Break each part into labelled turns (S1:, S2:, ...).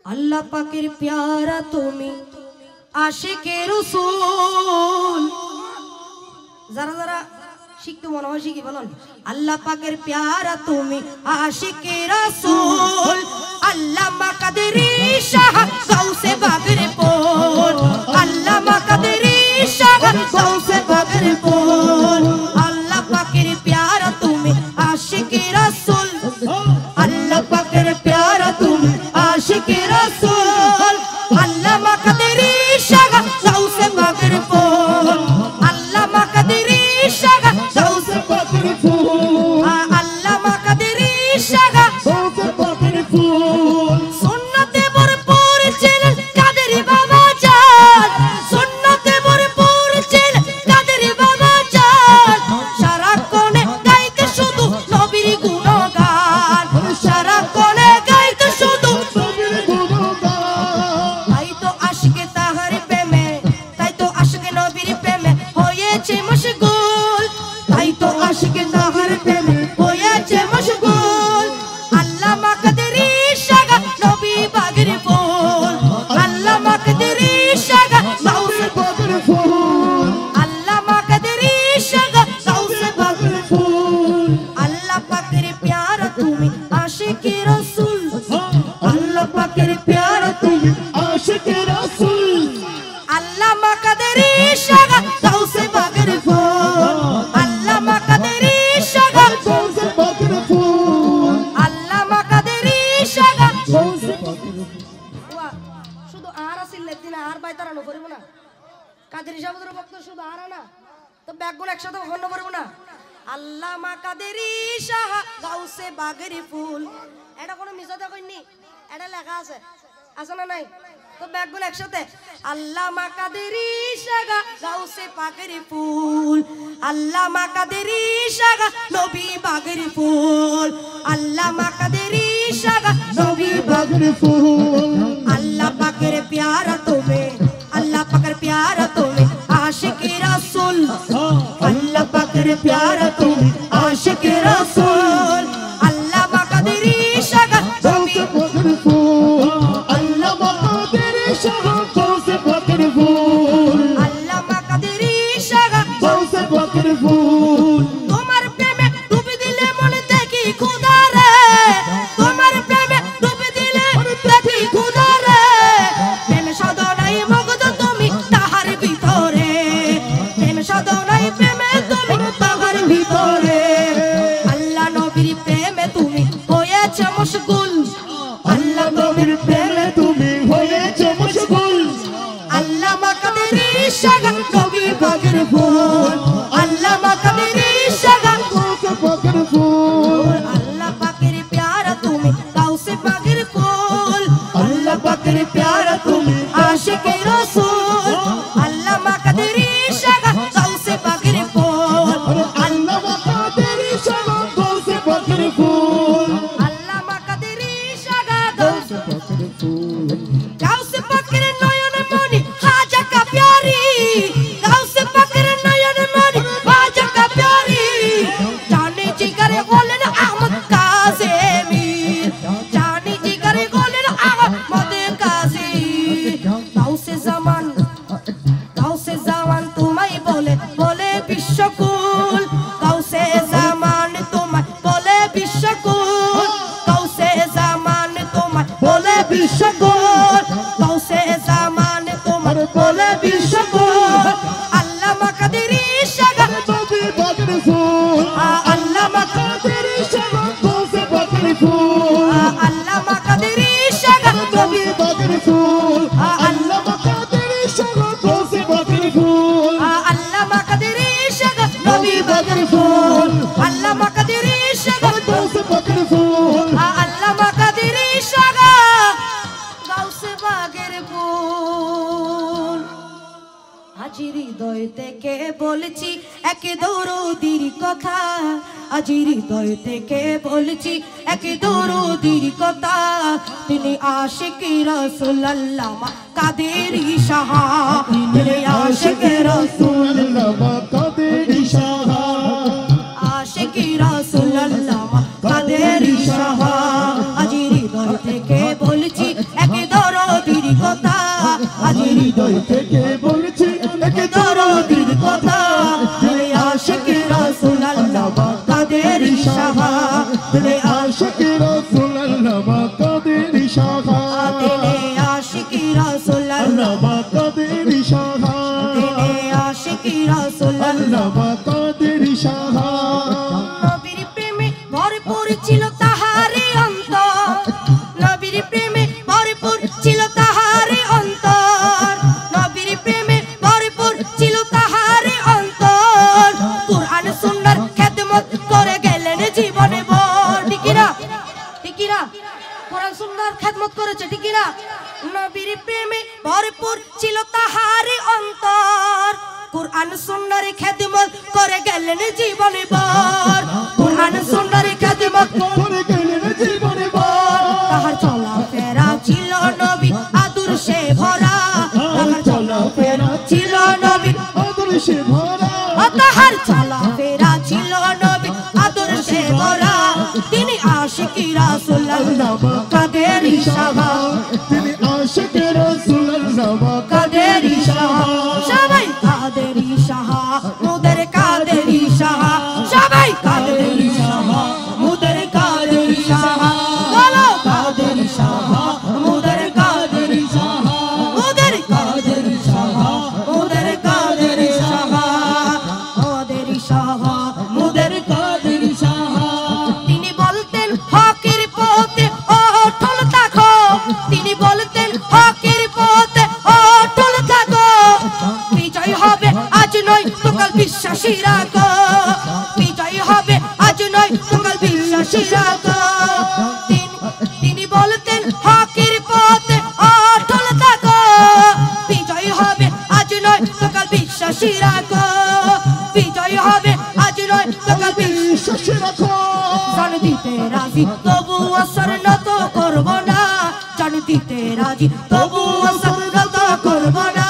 S1: আল্লাহ পাকের প্যারা তুমি আশিকে রাসূল যারা যারা শিখতে মনে হয় শিখি বলুন আল্লাহ পাকের প্যারা তুমি আশিকে রাসূল আল্লামা কাদেরী শাহ গাউসে বাগরপুর আল্লামা কাদেরী শাহ গাউসে বাগরপুর আল্লাহ পাকের প্যারা তুমি আশিকে রাসূল আল্লাহ পাকের প্যারা তুমি আশিকে রাসূল আল্লামা কাদেরী শাহ গাউসে বাগরপুর আল্লামা কাদেরী শাহ গাউসে বাগরপুর আল্লামা কাদেরী শাহ গাউসে বাগরপুর সুন্নতে ভরপুর ছিলেন কাদেরী বাবা জান সুন্নতে ভরপুর ছিলেন কাদেরী বাবা জান সারাক্ষণে গাইতে শুধু নবীর গুণগান সারাক্ষণে গাইতে শুধু নবীর গুণগান তাই তো আশিকে তাহার প্রেমে তাই তো আশিকে নবীর প্রেমে হয়েছে মশগুল তাই তো আশিকে তাহার প্রেমে হয়েছে মশগুল আল্লামা কাদেরী শাহ নবী বাগরপুর আল্লামা কাদেরী শাহ গাউসে বাগরপুর আল্লামা কাদেরী শাহ গাউসে বাগরপুর আল্লাহ পাকের প্যারা তুমি আশিকে রাসূল আল্লাহ পাকের প্যারা তুমি আশিকে রাসূল আল্লামা কাদেরী শাহ গাউসে বাগরপুর আল্লামা কাদেরী শাহ গাউসে বাগরপুর আল্লামা কাদেরী শাহ গাউসে বাগরপুর শুধু আর আসিল দিন আর বাইতারানো করব না কাদেরী সাহেবের ভক্ত শুধু আর না তো ব্যাগগুলো একসাথে গণ্য করব না আল্লামা কাদেরী শাহ গাউসে বাগরপুর এটা কোনো মিছাতে কইনি এটা লেখা আছে আছে না নাই তো ব্যাগগুলো একসাথে আল্লামা কাদেরী শাহ গাউসে বাগরপুর আল্লামা কাদেরী শাহ নবী বাগরপুর আল্লামা কাদেরী শাহ নবী বাগরপুর আল্লাহ পাকের প্যারা তুমি আল্লাহ পাকের প্যারা তুমি আশিকে রাসূল আল্লাহ পাকের প্যারা তুমি আশিকে রাসূল আল্লামা কাদেরী শাহ নবী বাগরপুর আল্লামা কাদেরী শাহ গাউসে বাগরপুর আল্লামা কাদেরী শাহ গাউসে বাগরপুর তোমার প্রেমে ডুবে দিলে মনে দেখি খোদা রে তোমার প্রেমে ডুবে দিলে দেখি খোদা রে প্রেমে সাধনাই মগ্ন তুমি তাহার ভিতরে প্রেমে সাধনাই প্রেমে তুমি তাহার ভিতরে আল্লাহ নবীর প্রেমে তুমি হয়েছে মশগুল আল্লাহ নবীর প্রেমে তুমি হয়েছে মশগুল আল্লামা কাদেরী শাহ নবী বাগরপুর আল্লামা কাদেরী শাহ গাউসে বাগরপুর আল্লাহ পাকের প্যারা তুমি গাউসে বাগরপুর আল্লাহ পাকের প্যারা তুমি আশিকে রাসূল আল্লামা কাদেরী শাহ গাউসে বাগরপুর আল্লামা কাদেরী শাহ গাউসে বাগরপুর আল্লামা কাদেরী শাহ গাউসে বাগরপুর গাউসে পাকের নয়ন মনি হাজা কা প্যারি গাউসে পাকের নয়ন মনি হাজা কা প্যারি জানে জিগরে বলেন আহমদ কাসেমি জানে জিগরে বলেন আহমদ কাসি গাউসে জামান তোমায় বলে বলে বিশ্বকুল গাউসে জামান তোমায় বলে বিশ্বকুল গাউসে জামান তোমায় বলে বিশ্বকুল গাউসে জামান তোমায় বলে বিশ্বকুল আল্লামা কাদেরী শাহ নবী বাগরপুর আল্লামা কাদেরী শাহ গাউসে বাগরপুর আল্লামা কাদেরী শাহ নবী বাগরপুর আল্লামা কাদেরী শাহ গাউসে বাগরপুর আল্লামা কাদেরী শাহ নবী বাগরপুর আল্লামা কাদেরী শাহ গাউসে বাগরপুর আল্লামা কাদেরী শাহ গাউসে বাগরপুর আজি হৃদয় থেকে বলছি এক দরুদির কথা আজি হৃদয় থেকে বলছি এক দরুদির কথা তিনি আশিকে রাসূল আল্লামা কাদেরী শাহ তিনি আশিকে রাসূল আল্লামা কাদেরী শাহ আশিকে রাসূল আল্লামা কাদেরী শাহ আজি হৃদয় থেকে বলছি এক ঠিক কি না? নবীর প্রেমে ভরপুর ছিল তাহার অন্তর, কুরআন সুন্নাহর খেদমত করে গেলেন জীবনে ভর, কুরআন সুন্নাহর খেদমত করে গেলেন জীবনে ভর। তাহার চলাফেরা ছিল নবী আদর্শে ভরা, তাহার চলাফেরা ছিল নবী আদর্শে ভরা, তাহার চলাফেরা ছিল নবী আদর্শে ভরা। তিনি আশিকি রাসূলুল্লাহ কাদেরী সাহা, তিনি আশিকি রাসূলুল্লাহ কাদেরী সাহা। সবাই কাদেরী সাহা, মোদের কাদেরী সাহা, সবাই কাদেরী সাহা, মোদের কাদেরী সাহা। বলো কাদেরী সাহা, মোদের কাদেরী সাহা, মোদের কাদেরী সাহা, মোদের কাদেরী সাহা, কাদেরী সাহা, মোদের কাদেরী সাহা। তিনি বলতেন হকের পথে অটল থাকো, তিনি বলতেন হকের পথে অটল থাকো, বিজয় হবে আজ নয় তো কাল বিশ্বাসী রাখো, বিজয় হবে আজ নয় তো কাল বিশ্বাসী রাখো। তিনি বলতেন হকের পথে অটল থাকো, বিজয় হবে আজ নয় তো কাল বিশ্বাসী রাখো, বিজয় হবে আজ নয় তো কাল বিশ্বাসী রাখো। জান দিতে রাজি তবু আসর নত করব না, জান দিতে রাজি তবু আসর নত করব না,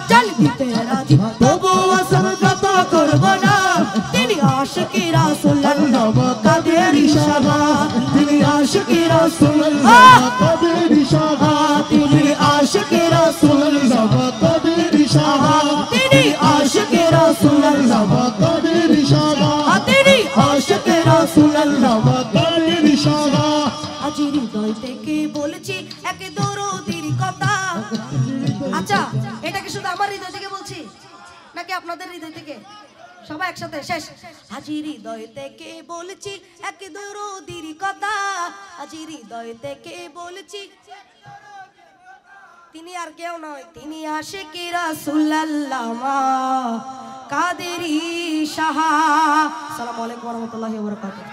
S1: জান দিতে রাজি তবু আসর নত করব না। তিনি আশিকি রাসূলুল্লাহ কাদেরী সাহা, তিনি আশিকি রাসূলুল্লাহ কাদেরী সাহা, তিনি আশিকি রাসূলুল্লাহ কাদেরী সাহা, তিনি আশিকি রাসূলুল্লাহ কাদেরী সাহা, তিনি আশিকি রাসূলুল্লাহ কাদেরী সাহা। আজ হৃদয় থেকে বলছি এক দরদীর কথা। আচ্ছা, এটা কি শুধু আমার হৃদয় থেকে বলছি নাকি আপনাদের হৃদয় থেকে? সবাই একসাথে শেষ। আজ হৃদয় থেকে বলছি এক দরদীর কথা, আজ হৃদয় থেকে বলছি, তিনি আর কেউ নয়, তিনি আশিকি রাসূলুল্লাহ কাদেরী সাহা। আসসালামু আলাইকুম ওয়া রাহমাতুল্লাহি ওয়া বারাকাতুহু।